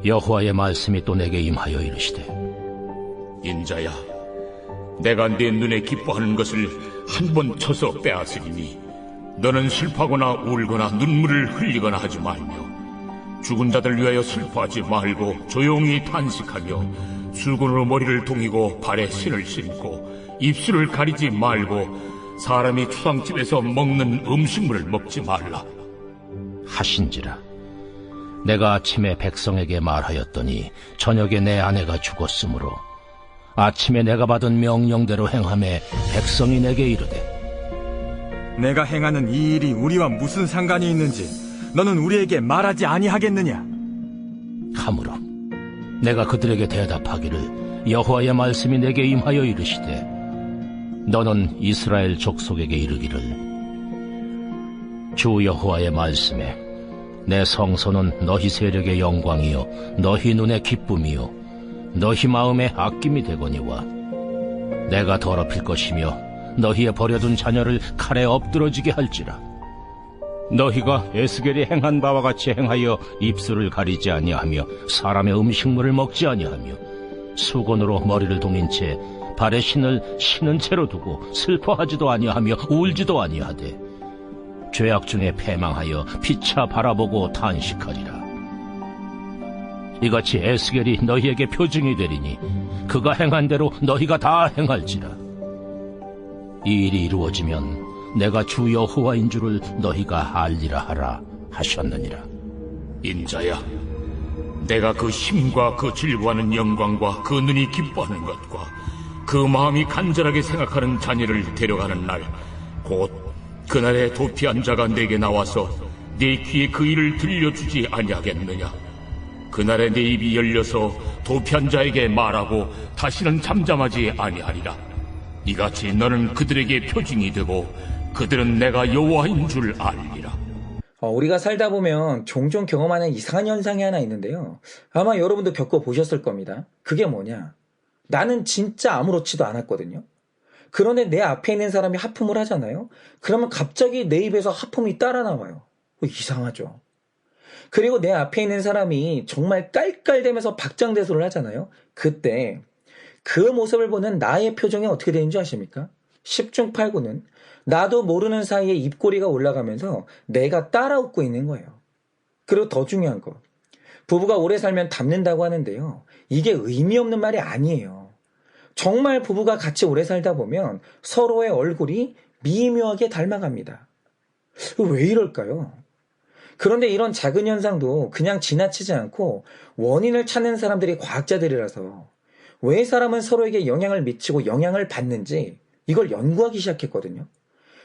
여호와의 말씀이 또 내게 임하여 이르시되, 인자야, 내가 네 눈에 기뻐하는 것을 한 번 쳐서 빼앗으리니 너는 슬퍼하거나 울거나 눈물을 흘리거나 하지 말며 죽은 자들 위하여 슬퍼하지 말고 조용히 탄식하며 수건으로 머리를 동이고 발에 신을 신고 입술을 가리지 말고 사람이 추상집에서 먹는 음식물을 먹지 말라 하신지라. 내가 아침에 백성에게 말하였더니 저녁에 내 아내가 죽었으므로 아침에 내가 받은 명령대로 행하매 백성이 내게 이르되, 내가 행하는 이 일이 우리와 무슨 상관이 있는지 너는 우리에게 말하지 아니하겠느냐 하므로 내가 그들에게 대답하기를, 여호와의 말씀이 내게 임하여 이르시되, 너는 이스라엘 족속에게 이르기를, 주 여호와의 말씀에 내 성소는 너희 세력의 영광이요 너희 눈의 기쁨이요 너희 마음의 아낌이 되거니와 내가 더럽힐 것이며 너희의 버려둔 자녀를 칼에 엎드러지게 할지라. 너희가 에스겔이 행한 바와 같이 행하여 입술을 가리지 아니하며 사람의 음식물을 먹지 아니하며 수건으로 머리를 동인 채 발에 신을 신은 채로 두고 슬퍼하지도 아니하며 울지도 아니하되 죄악 중에 패망하여 피차 바라보고 탄식하리라. 이같이 에스겔이 너희에게 표징이 되리니 그가 행한 대로 너희가 다 행할지라. 이 일이 이루어지면 내가 주 여호와인 줄을 너희가 알리라 하라 하셨느니라. 인자야, 내가 그 힘과 그 즐거워하는 영광과 그 눈이 기뻐하는 것과 그 마음이 간절하게 생각하는 자녀를 데려가는 날, 곧 그날에 도피한 자가 내게 나와서 내 귀에 그 일을 들려주지 아니하겠느냐. 그날에 내 입이 열려서 도피한 자에게 말하고 다시는 잠잠하지 아니하리라. 이같이 너는 그들에게 표징이 되고 그들은 내가 여호와인 줄 알리라. 우리가 살다 보면 종종 경험하는 이상한 현상이 하나 있는데요. 아마 여러분도 겪어보셨을 겁니다. 그게 뭐냐? 나는 진짜 아무렇지도 않았거든요. 그런데 내 앞에 있는 사람이 하품을 하잖아요. 그러면 갑자기 내 입에서 하품이 따라 나와요. 이상하죠. 그리고 내 앞에 있는 사람이 정말 깔깔대면서 박장대소를 하잖아요. 그때 그 모습을 보는 나의 표정이 어떻게 되는지 아십니까? 10중 8구는 나도 모르는 사이에 입꼬리가 올라가면서 내가 따라 웃고 있는 거예요. 그리고 더 중요한 거, 부부가 오래 살면 닮는다고 하는데요. 이게 의미 없는 말이 아니에요. 정말 부부가 같이 오래 살다 보면 서로의 얼굴이 미묘하게 닮아갑니다. 왜 이럴까요? 그런데 이런 작은 현상도 그냥 지나치지 않고 원인을 찾는 사람들이 과학자들이라서 왜 사람은 서로에게 영향을 미치고 영향을 받는지 이걸 연구하기 시작했거든요.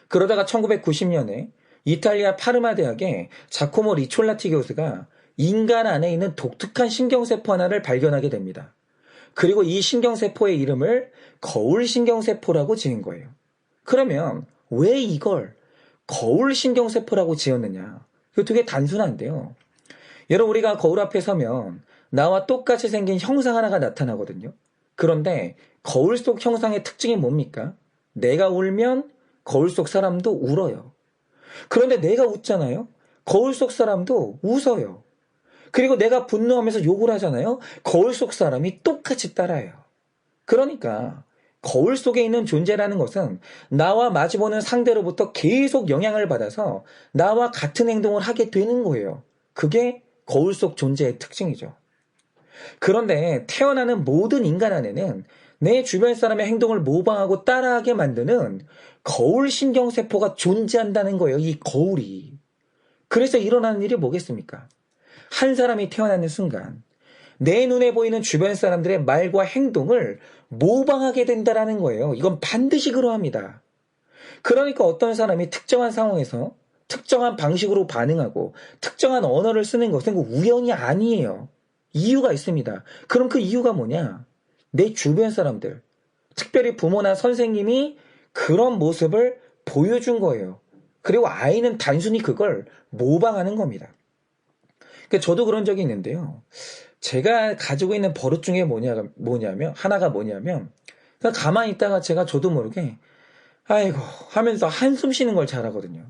그러다가 1990년에 이탈리아 파르마 대학의 자코모 리촐라티 교수가 인간 안에 있는 독특한 신경세포 하나를 발견하게 됩니다. 그리고 이 신경세포의 이름을 거울신경세포라고 지은 거예요. 그러면 왜 이걸 거울신경세포라고 지었느냐? 이거 되게 단순한데요. 여러분, 우리가 거울 앞에 서면 나와 똑같이 생긴 형상 하나가 나타나거든요. 그런데 거울 속 형상의 특징이 뭡니까? 내가 울면 거울 속 사람도 울어요. 그런데 내가 웃잖아요. 거울 속 사람도 웃어요. 그리고 내가 분노하면서 욕을 하잖아요. 거울 속 사람이 똑같이 따라해요. 그러니까 거울 속에 있는 존재라는 것은 나와 마주보는 상대로부터 계속 영향을 받아서 나와 같은 행동을 하게 되는 거예요. 그게 거울 속 존재의 특징이죠. 그런데 태어나는 모든 인간 안에는 내 주변 사람의 행동을 모방하고 따라하게 만드는 거울 신경세포가 존재한다는 거예요. 이 거울이. 그래서 일어나는 일이 뭐겠습니까? 한 사람이 태어나는 순간 내 눈에 보이는 주변 사람들의 말과 행동을 모방하게 된다는 거예요. 이건 반드시 그러합니다. 그러니까 어떤 사람이 특정한 상황에서 특정한 방식으로 반응하고 특정한 언어를 쓰는 것은 우연이 아니에요. 이유가 있습니다. 그럼 그 이유가 뭐냐? 내 주변 사람들, 특별히 부모나 선생님이 그런 모습을 보여준 거예요. 그리고 아이는 단순히 그걸 모방하는 겁니다. 그러니까 저도 그런 적이 있는데요. 제가 가지고 있는 버릇 중에 하나가 뭐냐면, 그냥 가만히 있다가 제가 저도 모르게, 아이고, 하면서 한숨 쉬는 걸 잘하거든요.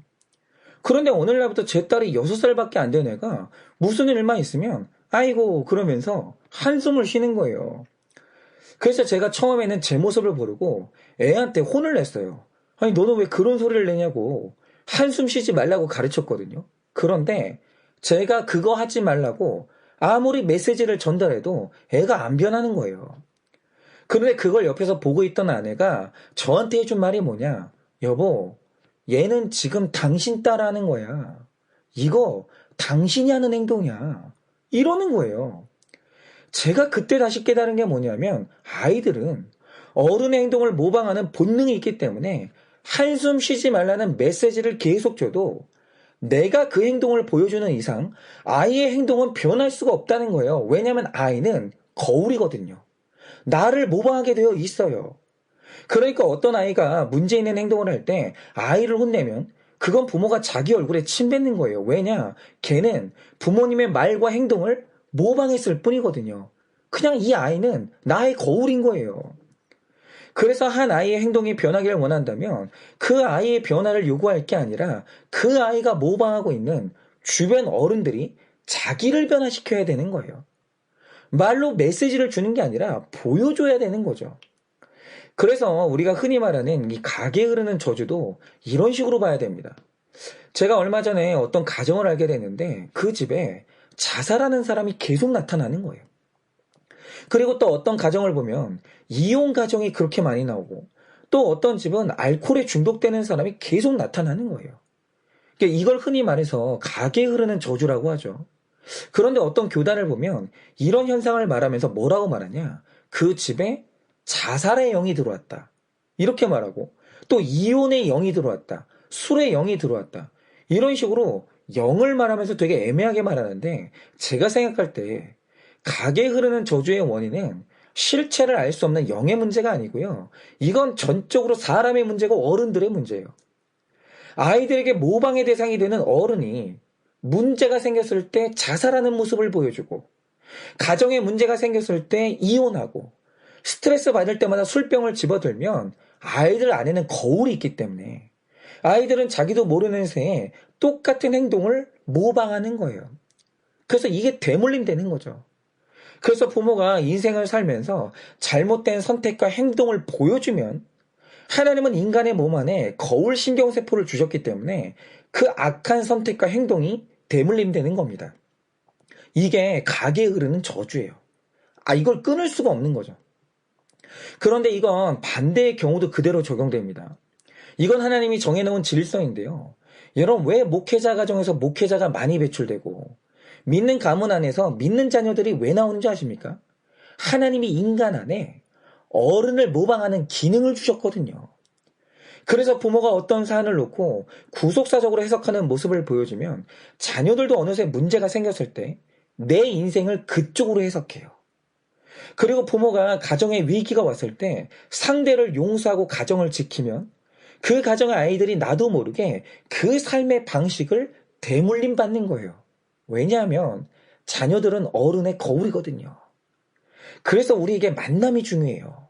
그런데 오늘날부터 제 딸이 6살밖에 안 된 애가 무슨 일만 있으면, 아이고 그러면서 한숨을 쉬는 거예요. 그래서 제가 처음에는 제 모습을 모르고 애한테 혼을 냈어요. 아니 너는 왜 그런 소리를 내냐고 한숨 쉬지 말라고 가르쳤거든요. 그런데 제가 그거 하지 말라고 아무리 메시지를 전달해도 애가 안 변하는 거예요. 그런데 그걸 옆에서 보고 있던 아내가 저한테 해준 말이 뭐냐. 여보, 얘는 지금 당신 따라하는 거야. 이거 당신이 하는 행동이야. 이러는 거예요. 제가 그때 다시 깨달은 게 뭐냐면 아이들은 어른의 행동을 모방하는 본능이 있기 때문에 한숨 쉬지 말라는 메시지를 계속 줘도 내가 그 행동을 보여주는 이상 아이의 행동은 변할 수가 없다는 거예요. 왜냐하면 아이는 거울이거든요. 나를 모방하게 되어 있어요. 그러니까 어떤 아이가 문제 있는 행동을 할 때 아이를 혼내면 그건 부모가 자기 얼굴에 침 뱉는 거예요. 왜냐? 걔는 부모님의 말과 행동을 모방했을 뿐이거든요. 그냥 이 아이는 나의 거울인 거예요. 그래서 한 아이의 행동이 변하기를 원한다면 그 아이의 변화를 요구할 게 아니라 그 아이가 모방하고 있는 주변 어른들이 자기를 변화시켜야 되는 거예요. 말로 메시지를 주는 게 아니라 보여줘야 되는 거죠. 그래서 우리가 흔히 말하는 이 가게에 흐르는 저주도 이런 식으로 봐야 됩니다. 제가 얼마 전에 어떤 가정을 알게 됐는데 그 집에 자살하는 사람이 계속 나타나는 거예요. 그리고 또 어떤 가정을 보면 이혼 가정이 그렇게 많이 나오고 또 어떤 집은 알코올에 중독되는 사람이 계속 나타나는 거예요. 그러니까 이걸 흔히 말해서 가게에 흐르는 저주라고 하죠. 그런데 어떤 교단을 보면 이런 현상을 말하면서 뭐라고 말하냐? 그 집에 자살의 영이 들어왔다. 이렇게 말하고 또 이혼의 영이 들어왔다. 술의 영이 들어왔다. 이런 식으로 영을 말하면서 되게 애매하게 말하는데 제가 생각할 때 가게에 흐르는 저주의 원인은 실체를 알 수 없는 영의 문제가 아니고요. 이건 전적으로 사람의 문제고 어른들의 문제예요. 아이들에게 모방의 대상이 되는 어른이 문제가 생겼을 때 자살하는 모습을 보여주고 가정에 문제가 생겼을 때 이혼하고 스트레스 받을 때마다 술병을 집어들면 아이들 안에는 거울이 있기 때문에 아이들은 자기도 모르는 새에 똑같은 행동을 모방하는 거예요. 그래서 이게 대물림 되는 거죠. 그래서 부모가 인생을 살면서 잘못된 선택과 행동을 보여주면 하나님은 인간의 몸 안에 거울 신경세포를 주셨기 때문에 그 악한 선택과 행동이 대물림 되는 겁니다. 이게 가게에 흐르는 저주예요. 이걸 끊을 수가 없는 거죠. 그런데 이건 반대의 경우도 그대로 적용됩니다. 이건 하나님이 정해놓은 질서인데요. 여러분 왜 목회자 가정에서 목회자가 많이 배출되고 믿는 가문 안에서 믿는 자녀들이 왜 나오는지 아십니까? 하나님이 인간 안에 어른을 모방하는 기능을 주셨거든요. 그래서 부모가 어떤 사안을 놓고 구속사적으로 해석하는 모습을 보여주면 자녀들도 어느새 문제가 생겼을 때 내 인생을 그쪽으로 해석해요. 그리고 부모가 가정에 위기가 왔을 때 상대를 용서하고 가정을 지키면 그 가정의 아이들이 나도 모르게 그 삶의 방식을 대물림 받는 거예요. 왜냐하면 자녀들은 어른의 거울이거든요. 그래서 우리에게 만남이 중요해요.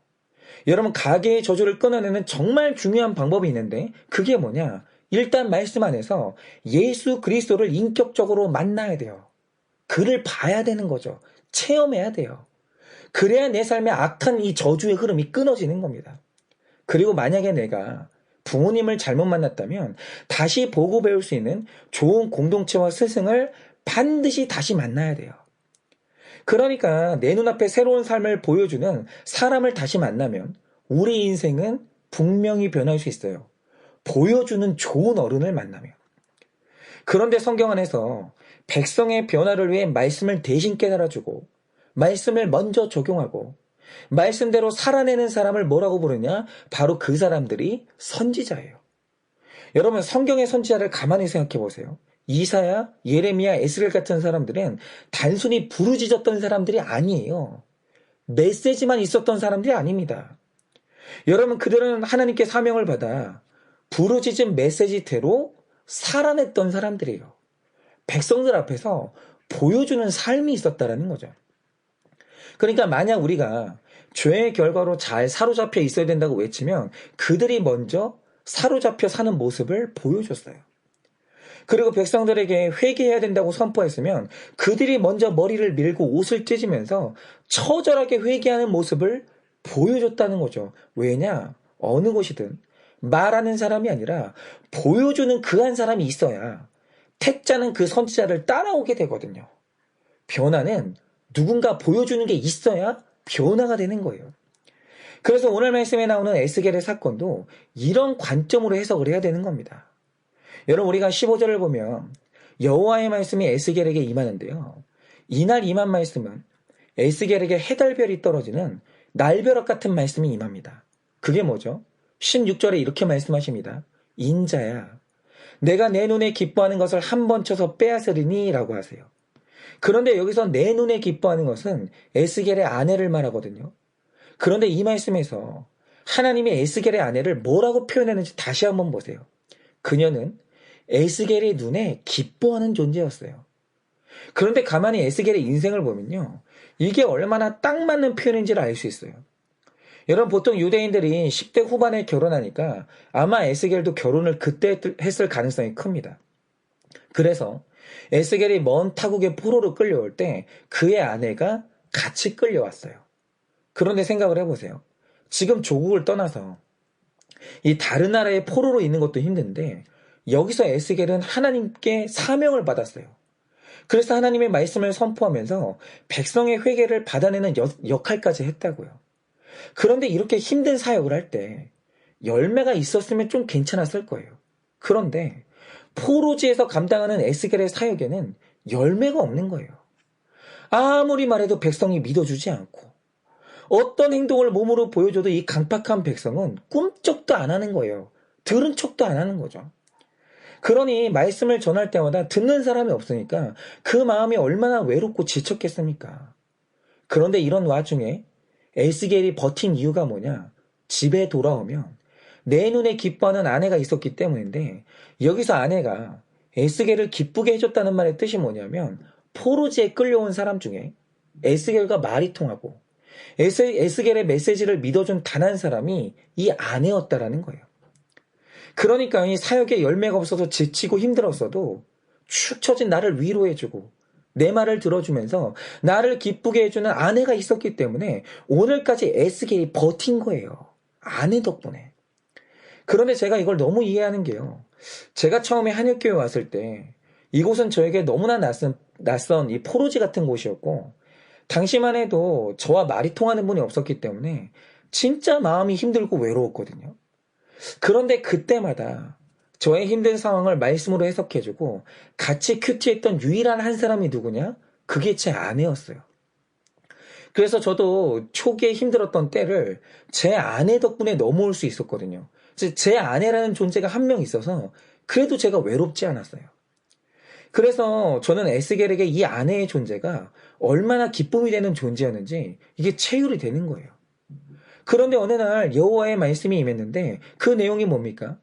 여러분 가게의 저주를 끊어내는 정말 중요한 방법이 있는데 그게 뭐냐? 일단 말씀 안에서 예수 그리스도를 인격적으로 만나야 돼요. 그를 봐야 되는 거죠. 체험해야 돼요. 그래야 내 삶의 악한 이 저주의 흐름이 끊어지는 겁니다. 그리고 만약에 내가 부모님을 잘못 만났다면 다시 보고 배울 수 있는 좋은 공동체와 스승을 반드시 다시 만나야 돼요. 그러니까 내 눈앞에 새로운 삶을 보여주는 사람을 다시 만나면 우리 인생은 분명히 변할 수 있어요. 보여주는 좋은 어른을 만나면. 그런데 성경 안에서 백성의 변화를 위해 말씀을 대신 깨달아주고 말씀을 먼저 적용하고 말씀대로 살아내는 사람을 뭐라고 부르냐? 바로 그 사람들이 선지자예요. 여러분 성경의 선지자를 가만히 생각해 보세요. 이사야, 예레미야, 에스겔 같은 사람들은 단순히 부르짖었던 사람들이 아니에요. 메시지만 있었던 사람들이 아닙니다. 여러분 그들은 하나님께 사명을 받아 부르짖은 메시지대로 살아냈던 사람들이에요. 백성들 앞에서 보여주는 삶이 있었다라는 거죠. 그러니까 만약 우리가 죄의 결과로 잘 사로잡혀 있어야 된다고 외치면 그들이 먼저 사로잡혀 사는 모습을 보여줬어요. 그리고 백성들에게 회개해야 된다고 선포했으면 그들이 먼저 머리를 밀고 옷을 찢으면서 처절하게 회개하는 모습을 보여줬다는 거죠. 왜냐? 어느 곳이든 말하는 사람이 아니라 보여주는 그 한 사람이 있어야 택자는 그 선지자를 따라오게 되거든요. 변화는 누군가 보여주는 게 있어야 변화가 되는 거예요. 그래서 오늘 말씀에 나오는 에스겔의 사건도 이런 관점으로 해석을 해야 되는 겁니다. 여러분, 우리가 15절을 보면 여호와의 말씀이 에스겔에게 임하는데요. 이날 임한 말씀은 에스겔에게 해달별이 떨어지는 날벼락 같은 말씀이 임합니다. 그게 뭐죠? 16절에 이렇게 말씀하십니다. 인자야, 내가 내 눈에 기뻐하는 것을 한 번 쳐서 빼앗으리니 라고 하세요. 그런데 여기서 내 눈에 기뻐하는 것은 에스겔의 아내를 말하거든요. 그런데 이 말씀에서 하나님이 에스겔의 아내를 뭐라고 표현했는지 다시 한번 보세요. 그녀는 에스겔의 눈에 기뻐하는 존재였어요. 그런데 가만히 에스겔의 인생을 보면요, 이게 얼마나 딱 맞는 표현인지를 알 수 있어요. 여러분, 보통 유대인들이 10대 후반에 결혼하니까 아마 에스겔도 결혼을 그때 했을 가능성이 큽니다. 그래서 에스겔이 먼 타국의 포로로 끌려올 때 그의 아내가 같이 끌려왔어요. 그런데 생각을 해보세요. 지금 조국을 떠나서 이 다른 나라의 포로로 있는 것도 힘든데 여기서 에스겔은 하나님께 사명을 받았어요. 그래서 하나님의 말씀을 선포하면서 백성의 회개를 받아내는 역할까지 했다고요. 그런데 이렇게 힘든 사역을 할 때 열매가 있었으면 좀 괜찮았을 거예요. 그런데 포로지에서 감당하는 에스겔의 사역에는 열매가 없는 거예요. 아무리 말해도 백성이 믿어주지 않고 어떤 행동을 몸으로 보여줘도 이 강팍한 백성은 꿈쩍도 안 하는 거예요. 들은 척도 안 하는 거죠. 그러니 말씀을 전할 때마다 듣는 사람이 없으니까 그 마음이 얼마나 외롭고 지쳤겠습니까? 그런데 이런 와중에 에스겔이 버틴 이유가 뭐냐? 집에 돌아오면 내 눈에 기뻐하는 아내가 있었기 때문인데, 여기서 아내가 에스겔을 기쁘게 해줬다는 말의 뜻이 뭐냐면 포로지에 끌려온 사람 중에 에스겔과 말이 통하고 에스겔의 메시지를 믿어준 단 한 사람이 이 아내였다라는 거예요. 그러니까 이 사역에 열매가 없어서 지치고 힘들었어도 축 처진 나를 위로해주고 내 말을 들어주면서 나를 기쁘게 해주는 아내가 있었기 때문에 오늘까지 에스겔이 버틴 거예요. 아내 덕분에. 그런데 제가 이걸 너무 이해하는 게요. 제가 처음에 한일교회 왔을 때 이곳은 저에게 너무나 낯선 이 포로지 같은 곳이었고, 당시만 해도 저와 말이 통하는 분이 없었기 때문에 진짜 마음이 힘들고 외로웠거든요. 그런데 그때마다 저의 힘든 상황을 말씀으로 해석해주고 같이 큐티했던 유일한 한 사람이 누구냐? 그게 제 아내였어요. 그래서 저도 초기에 힘들었던 때를 제 아내 덕분에 넘어올 수 있었거든요. 제 아내라는 존재가 한 명 있어서 그래도 제가 외롭지 않았어요. 그래서 저는 에스겔에게 이 아내의 존재가 얼마나 기쁨이 되는 존재였는지 이게 체휼이 되는 거예요. 그런데 어느 날 여호와의 말씀이 임했는데 그 내용이 뭡니까?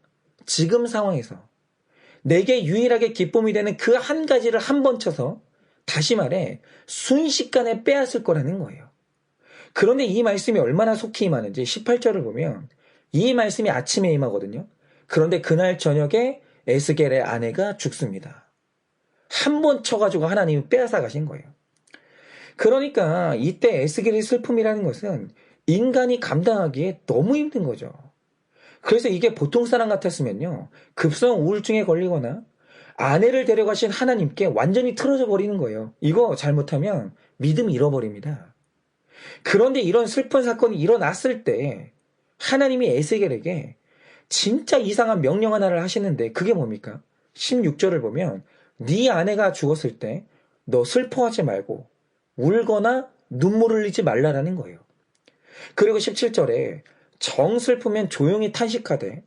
지금 상황에서 내게 유일하게 기쁨이 되는 그 한 가지를 한 번 쳐서, 다시 말해 순식간에 빼앗을 거라는 거예요. 그런데 이 말씀이 얼마나 속히 임하는지 18절을 보면 이 말씀이 아침에 임하거든요. 그런데 그날 저녁에 에스겔의 아내가 죽습니다. 한 번 쳐가지고 하나님이 빼앗아 가신 거예요. 그러니까 이때 에스겔의 슬픔이라는 것은 인간이 감당하기에 너무 힘든 거죠. 그래서 이게 보통 사람 같았으면요, 급성 우울증에 걸리거나 아내를 데려가신 하나님께 완전히 틀어져 버리는 거예요. 이거 잘못하면 믿음 잃어버립니다. 그런데 이런 슬픈 사건이 일어났을 때 하나님이 에스겔에게 진짜 이상한 명령 하나를 하시는데 그게 뭡니까? 16절을 보면 네 아내가 죽었을 때 너 슬퍼하지 말고 울거나 눈물 흘리지 말라라는 거예요. 그리고 17절에 정 슬프면 조용히 탄식하되,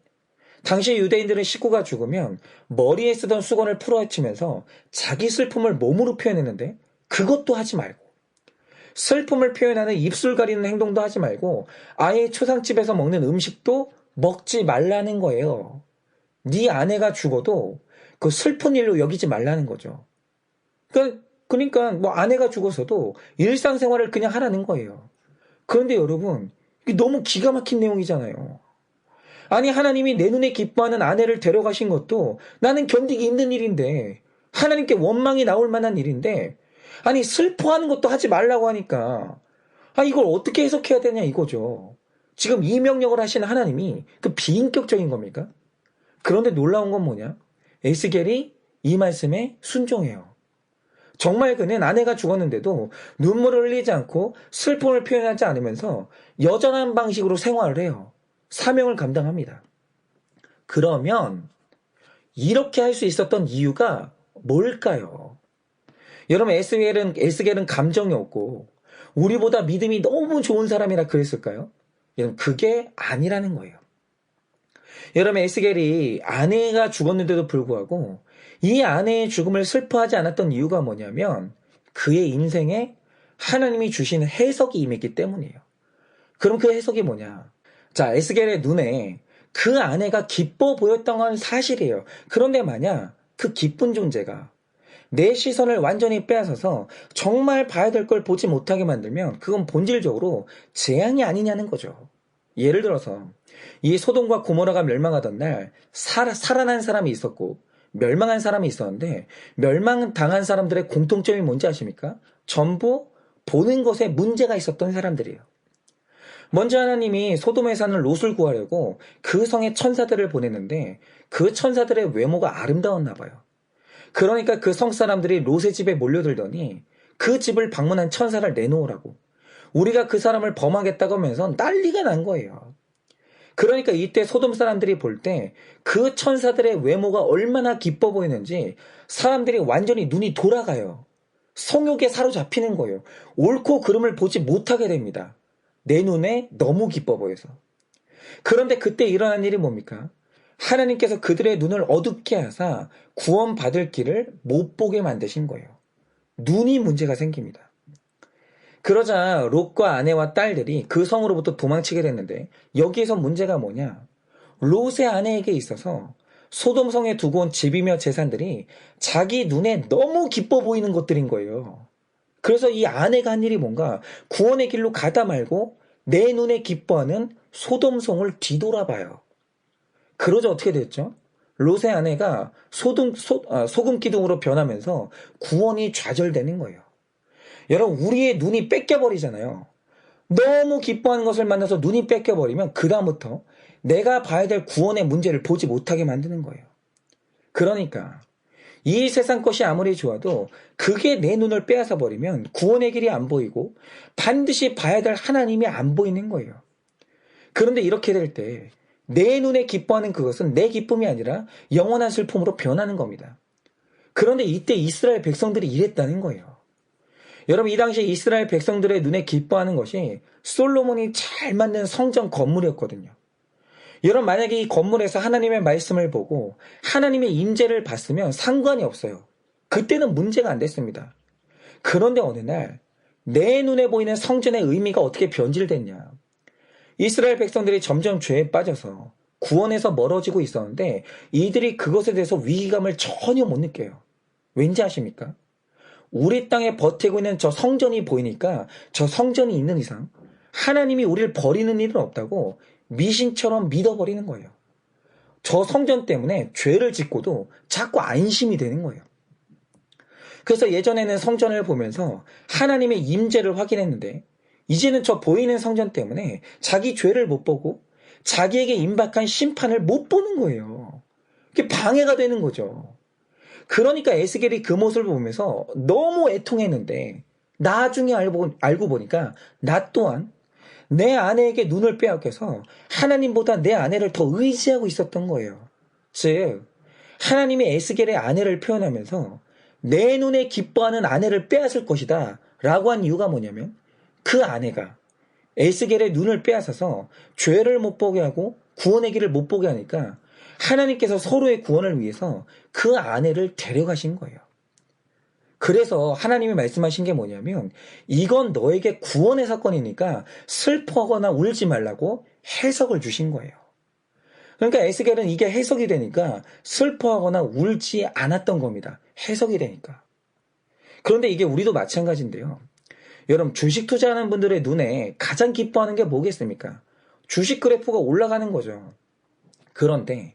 당시 유대인들은 식구가 죽으면 머리에 쓰던 수건을 풀어헤치면서 자기 슬픔을 몸으로 표현했는데 그것도 하지 말고, 슬픔을 표현하는 입술 가리는 행동도 하지 말고 아예 초상집에서 먹는 음식도 먹지 말라는 거예요. 네 아내가 죽어도 그 슬픈 일로 여기지 말라는 거죠. 그러니까 뭐 아내가 죽어서도 일상생활을 그냥 하라는 거예요. 그런데 여러분, 이게 너무 기가 막힌 내용이잖아요. 아니, 하나님이 내 눈에 기뻐하는 아내를 데려가신 것도 나는 견디기 힘든 일인데, 하나님께 원망이 나올 만한 일인데, 아니, 슬퍼하는 것도 하지 말라고 하니까, 이걸 어떻게 해석해야 되냐 이거죠. 지금 이 명령을 하신 하나님이 그 비인격적인 겁니까? 그런데 놀라운 건 뭐냐? 에스겔이 이 말씀에 순종해요. 정말 그는 아내가 죽었는데도 눈물을 흘리지 않고 슬픔을 표현하지 않으면서 여전한 방식으로 생활을 해요. 사명을 감당합니다. 그러면 이렇게 할 수 있었던 이유가 뭘까요? 여러분, 에스겔은 감정이 없고 우리보다 믿음이 너무 좋은 사람이라 그랬을까요? 여러분, 그게 아니라는 거예요. 여러분, 에스겔이 아내가 죽었는데도 불구하고 이 아내의 죽음을 슬퍼하지 않았던 이유가 뭐냐면 그의 인생에 하나님이 주신 해석이 임했기 때문이에요. 그럼 그 해석이 뭐냐? 자, 에스겔의 눈에 그 아내가 기뻐 보였던 건 사실이에요. 그런데 만약 그 기쁜 존재가 내 시선을 완전히 빼앗아서 정말 봐야 될 걸 보지 못하게 만들면 그건 본질적으로 재앙이 아니냐는 거죠. 예를 들어서 이 소돔과 고모라가 멸망하던 날 살아난 사람이 있었고 멸망한 사람이 있었는데 멸망당한 사람들의 공통점이 뭔지 아십니까? 전부 보는 것에 문제가 있었던 사람들이에요. 먼저 하나님이 소돔에 사는 롯을 구하려고 그 성에 천사들을 보냈는데 그 천사들의 외모가 아름다웠나 봐요. 그러니까 그 성 사람들이 롯의 집에 몰려들더니 그 집을 방문한 천사를 내놓으라고, 우리가 그 사람을 범하겠다고 하면서 난리가 난 거예요. 그러니까 이때 소돔 사람들이 볼 때 그 천사들의 외모가 얼마나 기뻐 보이는지 사람들이 완전히 눈이 돌아가요. 성욕에 사로잡히는 거예요. 옳고 그름을 보지 못하게 됩니다. 내 눈에 너무 기뻐 보여서. 그런데 그때 일어난 일이 뭡니까? 하나님께서 그들의 눈을 어둡게 하사 구원받을 길을 못 보게 만드신 거예요. 눈이 문제가 생깁니다. 그러자 롯과 아내와 딸들이 그 성으로부터 도망치게 됐는데 여기에서 문제가 뭐냐? 롯의 아내에게 있어서 소돔성에 두고 온 집이며 재산들이 자기 눈에 너무 기뻐 보이는 것들인 거예요. 그래서 이 아내가 한 일이 뭔가 구원의 길로 가다 말고 내 눈에 기뻐하는 소돔성을 뒤돌아봐요. 그러자 어떻게 됐죠? 롯의 아내가 소금 기둥으로 변하면서 구원이 좌절되는 거예요. 여러분, 우리의 눈이 뺏겨버리잖아요. 너무 기뻐하는 것을 만나서 눈이 뺏겨버리면 그 다음부터 내가 봐야 될 구원의 문제를 보지 못하게 만드는 거예요. 그러니까 이 세상 것이 아무리 좋아도 그게 내 눈을 빼앗아 버리면 구원의 길이 안 보이고 반드시 봐야 될 하나님이 안 보이는 거예요. 그런데 이렇게 될 때 내 눈에 기뻐하는 그것은 내 기쁨이 아니라 영원한 슬픔으로 변하는 겁니다. 그런데 이때 이스라엘 백성들이 이랬다는 거예요. 여러분, 이 당시 이스라엘 백성들의 눈에 기뻐하는 것이 솔로몬이 잘 만든 성전 건물이었거든요. 여러분, 만약에 이 건물에서 하나님의 말씀을 보고 하나님의 임재를 봤으면 상관이 없어요. 그때는 문제가 안 됐습니다. 그런데 어느 날 내 눈에 보이는 성전의 의미가 어떻게 변질됐냐? 이스라엘 백성들이 점점 죄에 빠져서 구원에서 멀어지고 있었는데 이들이 그것에 대해서 위기감을 전혀 못 느껴요. 왠지 아십니까? 우리 땅에 버티고 있는 저 성전이 보이니까 저 성전이 있는 이상 하나님이 우리를 버리는 일은 없다고 미신처럼 믿어버리는 거예요. 저 성전 때문에 죄를 짓고도 자꾸 안심이 되는 거예요. 그래서 예전에는 성전을 보면서 하나님의 임재를 확인했는데 이제는 저 보이는 성전 때문에 자기 죄를 못 보고 자기에게 임박한 심판을 못 보는 거예요. 그게 방해가 되는 거죠. 그러니까 에스겔이 그 모습을 보면서 너무 애통했는데 나중에 알고 보니까 나 또한 내 아내에게 눈을 빼앗겨서 하나님보다 내 아내를 더 의지하고 있었던 거예요. 즉 하나님이 에스겔의 아내를 표현하면서 내 눈에 기뻐하는 아내를 빼앗을 것이다 라고 한 이유가 뭐냐면 그 아내가 에스겔의 눈을 빼앗아서 죄를 못 보게 하고 구원의 길을 못 보게 하니까 하나님께서 서로의 구원을 위해서 그 아내를 데려가신 거예요. 그래서 하나님이 말씀하신 게 뭐냐면 이건 너에게 구원의 사건이니까 슬퍼하거나 울지 말라고 해석을 주신 거예요. 그러니까 에스겔은 이게 해석이 되니까 슬퍼하거나 울지 않았던 겁니다. 해석이 되니까. 그런데 이게 우리도 마찬가지인데요. 여러분, 주식 투자하는 분들의 눈에 가장 기뻐하는 게 뭐겠습니까? 주식 그래프가 올라가는 거죠. 그런데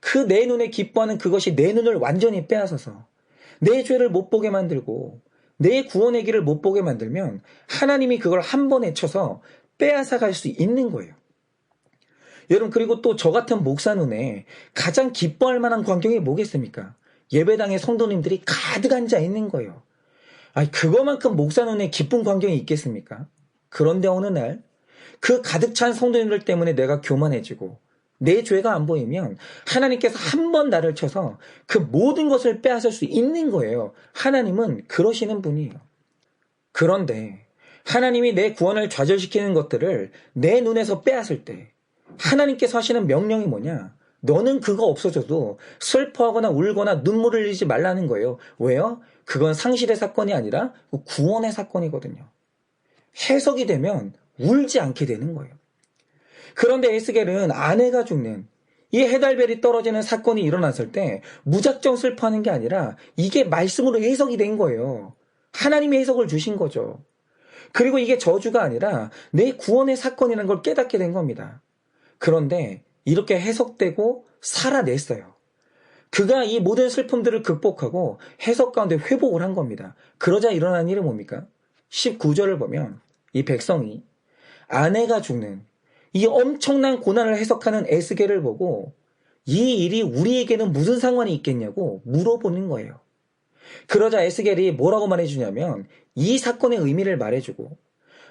그 내 눈에 기뻐하는 그것이 내 눈을 완전히 빼앗아서 내 죄를 못 보게 만들고 내 구원의 길을 못 보게 만들면 하나님이 그걸 한 번에 쳐서 빼앗아 갈 수 있는 거예요. 여러분, 그리고 또 저 같은 목사 눈에 가장 기뻐할 만한 광경이 뭐겠습니까? 예배당에 성도님들이 가득 앉아 있는 거예요. 아니, 그거만큼 목사 눈에 기쁜 광경이 있겠습니까? 그런데 어느 날 그 가득 찬 성도님들 때문에 내가 교만해지고 내 죄가 안 보이면 하나님께서 한 번 나를 쳐서 그 모든 것을 빼앗을 수 있는 거예요. 하나님은 그러시는 분이에요. 그런데 하나님이 내 구원을 좌절시키는 것들을 내 눈에서 빼앗을 때 하나님께서 하시는 명령이 뭐냐? 너는 그거 없어져도 슬퍼하거나 울거나 눈물을 흘리지 말라는 거예요. 왜요? 그건 상실의 사건이 아니라 구원의 사건이거든요. 해석이 되면 울지 않게 되는 거예요. 그런데 에스겔은 아내가 죽는 이 해달벨이 떨어지는 사건이 일어났을 때 무작정 슬퍼하는 게 아니라 이게 말씀으로 해석이 된 거예요. 하나님이 해석을 주신 거죠. 그리고 이게 저주가 아니라 내 구원의 사건이라는 걸 깨닫게 된 겁니다. 그런데 이렇게 해석되고 살아냈어요. 그가 이 모든 슬픔들을 극복하고 해석 가운데 회복을 한 겁니다. 그러자 일어난 일이 뭡니까? 19절을 보면 이 백성이 아내가 죽는 이 엄청난 고난을 해석하는 에스겔을 보고 이 일이 우리에게는 무슨 상관이 있겠냐고 물어보는 거예요. 그러자 에스겔이 뭐라고 말해주냐면 이 사건의 의미를 말해주고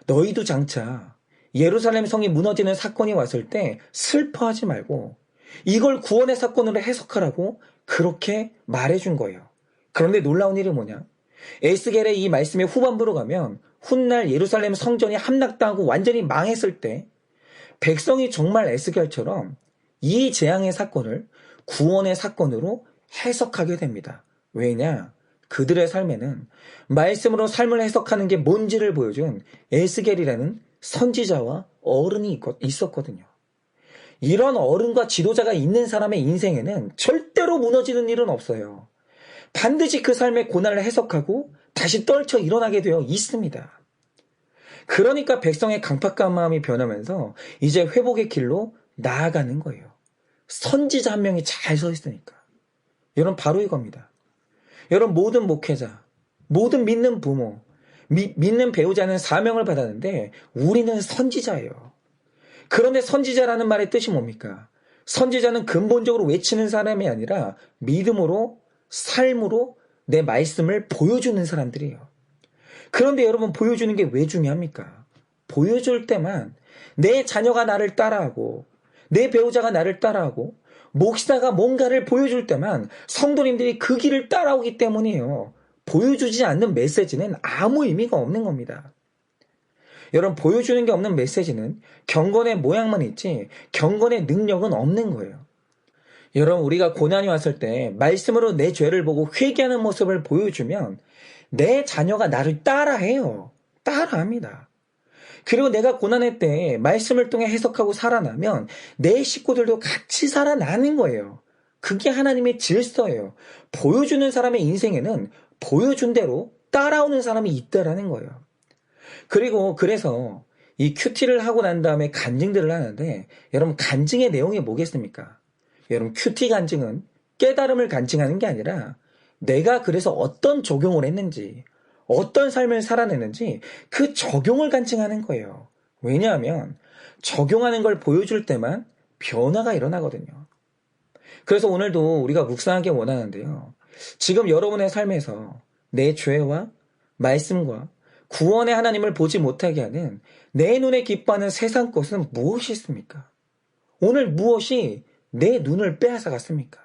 너희도 장차 예루살렘 성이 무너지는 사건이 왔을 때 슬퍼하지 말고 이걸 구원의 사건으로 해석하라고 그렇게 말해준 거예요. 그런데 놀라운 일이 뭐냐? 에스겔의 이 말씀의 후반부로 가면 훗날 예루살렘 성전이 함락당하고 완전히 망했을 때 백성이 정말 에스겔처럼 이 재앙의 사건을 구원의 사건으로 해석하게 됩니다. 왜냐? 그들의 삶에는 말씀으로 삶을 해석하는 게 뭔지를 보여준 에스겔이라는 선지자와 어른이 있었거든요. 이런 어른과 지도자가 있는 사람의 인생에는 절대로 무너지는 일은 없어요. 반드시 그 삶의 고난을 해석하고 다시 떨쳐 일어나게 되어 있습니다. 그러니까 백성의 강팍한 마음이 변하면서 이제 회복의 길로 나아가는 거예요. 선지자 한 명이 잘 서 있으니까. 여러분, 바로 이겁니다. 여러분, 모든 목회자, 모든 믿는 부모, 믿는 배우자는 사명을 받았는데 우리는 선지자예요. 그런데 선지자라는 말의 뜻이 뭡니까? 선지자는 근본적으로 외치는 사람이 아니라 믿음으로, 삶으로 내 말씀을 보여주는 사람들이에요. 그런데 여러분, 보여주는 게 왜 중요합니까? 보여줄 때만 내 자녀가 나를 따라하고 내 배우자가 나를 따라하고 목사가 뭔가를 보여줄 때만 성도님들이 그 길을 따라오기 때문이에요. 보여주지 않는 메시지는 아무 의미가 없는 겁니다. 여러분, 보여주는 게 없는 메시지는 경건의 모양만 있지 경건의 능력은 없는 거예요. 여러분, 우리가 고난이 왔을 때 말씀으로 내 죄를 보고 회개하는 모습을 보여주면 내 자녀가 나를 따라해요. 따라합니다. 그리고 내가 고난의 때 말씀을 통해 해석하고 살아나면 내 식구들도 같이 살아나는 거예요. 그게 하나님의 질서예요. 보여주는 사람의 인생에는 보여준 대로 따라오는 사람이 있다라는 거예요. 그리고 그래서 이 큐티를 하고 난 다음에 간증들을 하는데 여러분, 간증의 내용이 뭐겠습니까? 여러분, 큐티 간증은 깨달음을 간증하는 게 아니라 내가 그래서 어떤 적용을 했는지, 어떤 삶을 살아내는지 그 적용을 간증하는 거예요. 왜냐하면 적용하는 걸 보여줄 때만 변화가 일어나거든요. 그래서 오늘도 우리가 묵상하기 원하는데요. 지금 여러분의 삶에서 내 죄와 말씀과 구원의 하나님을 보지 못하게 하는 내 눈에 기뻐하는 세상 것은 무엇이 있습니까? 오늘 무엇이 내 눈을 빼앗아 갔습니까?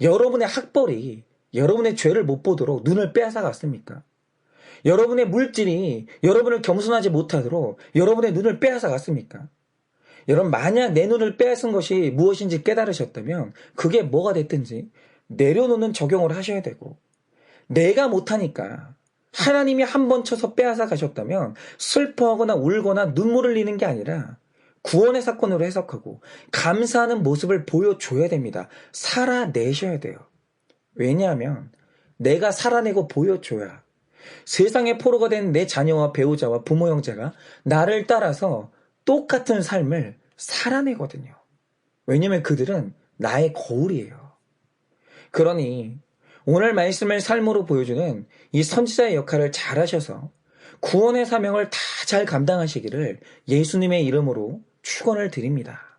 여러분의 학벌이 여러분의 죄를 못 보도록 눈을 빼앗아 갔습니까? 여러분의 물질이 여러분을 겸손하지 못하도록 여러분의 눈을 빼앗아 갔습니까? 여러분, 만약 내 눈을 빼앗은 것이 무엇인지 깨달으셨다면 그게 뭐가 됐든지 내려놓는 적용을 하셔야 되고, 내가 못하니까 하나님이 한 번 쳐서 빼앗아 가셨다면 슬퍼하거나 울거나 눈물을 흘리는 게 아니라 구원의 사건으로 해석하고 감사하는 모습을 보여줘야 됩니다. 살아내셔야 돼요. 왜냐하면 내가 살아내고 보여줘야 세상의 포로가 된 내 자녀와 배우자와 부모 형제가 나를 따라서 똑같은 삶을 살아내거든요. 왜냐면 그들은 나의 거울이에요. 그러니 오늘 말씀을 삶으로 보여주는 이 선지자의 역할을 잘 하셔서 구원의 사명을 다 잘 감당하시기를 예수님의 이름으로 축원을 드립니다.